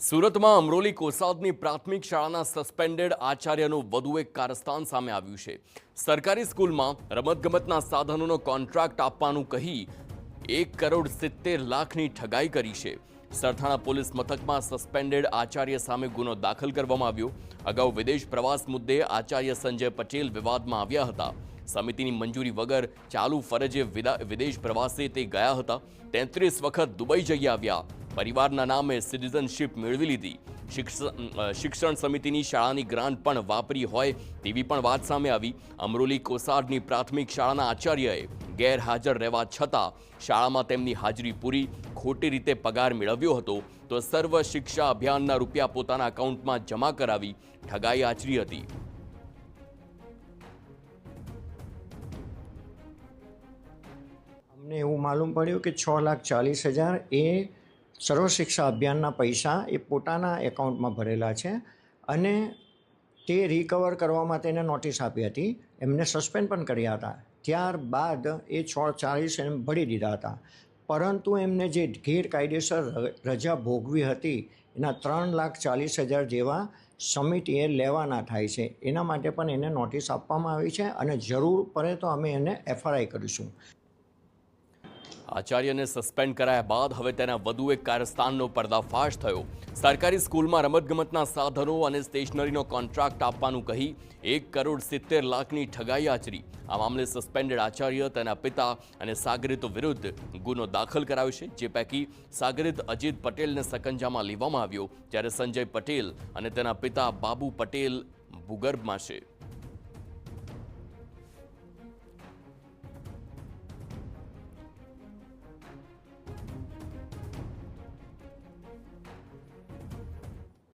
સુરતમાં અમરોલી કોસાદની પ્રાથમિક શાળાના સસ્પેન્ડેડ આચાર્યનું વધુ એક કારસ્તાન સામે આવ્યું છે। સરકારી સ્કૂલમાં રમતગમતના સાધનોનો કોન્ટ્રાક્ટ આપવાનું કહી 1,70 લાખની ઠગાઈ કરી છે। સરથાણા પોલીસ મથકમાં સસ્પેન્ડેડ આચાર્ય સામે ગુનો દાખલ કરવામાં આવ્યો। અગાઉ વિદેશ પ્રવાસ મુદ્દે આચાર્ય સંજય પટેલ વિવાદમાં આવ્યા હતા। સમિતિની મંજૂરી વગર ચાલુ ફરજે વિદેશ પ્રવાસે તે ગયા હતા। 33 વખત દુબઈ જઈ આવ્યા। પરિવારના નામે સિટીઝનશિપ મેળવી લીધી। શિક્ષણ સમિતિની શાળાની ગ્રાન્ટ પણ વાપરી હોય તેવી પણ વાત સામે આવી। અમરોલી કોસાડની પ્રાથમિક શાળાના આચાર્યએ ગેરહાજર રહેવા છતાં શાળામાં તેમની હાજરી પૂરી ખોટી રીતે પગાર મેળવ્યો હતો તો સર્વ શિક્ષા અભિયાનના રૂપિયા પોતાના એકાઉન્ટમાં જમા કરાવી ઠગાઈ આચરી હતી। અમને એવું માલુમ પડ્યું કે 6,40,000 એ સર્વ શિક્ષા અભિયાનના પૈસા એ પોતાના એકાઉન્ટમાં ભરેલા છે અને તે રિકવર કરવા માટે એને નોટિસ આપી હતી। એમને સસ્પેન્ડ પણ કર્યા હતા। ત્યારબાદ એ 6,40 એમ ભરી દીધા હતા, પરંતુ એમને જે ગેરકાયદેસર રજા ભોગવી હતી એના 3,40,000 જેવા સમિતિએ લેવાના થાય છે। એના માટે પણ એને નોટિસ આપવામાં આવી છે અને જરૂર પડે તો અમે એને FRI કરીશું। આચાર્યને સસ્પેન્ડ કરાયા બાદ હવે તેના વધુ એક કારસ્તાનનો પર્દાફાશ થયો। સરકારી સ્કૂલમાં રમતગમતના સાધનો અને સ્ટેશનરીનો કોન્ટ્રાક્ટ આપવાનું કહી 1,70 લાખની ઠગાઈ આચરી। આ મામલે સસ્પેન્ડેડ આચાર્ય, તેના પિતા અને સાગરીતો વિરુદ્ધ ગુનો દાખલ કરાયો છે, જે પૈકી સાગરીત અજીત પટેલને સકંજામાં લેવામાં આવ્યો, જ્યારે સંજય પટેલ અને તેના પિતા બાબુ પટેલ ભૂગર્ભમાં છે।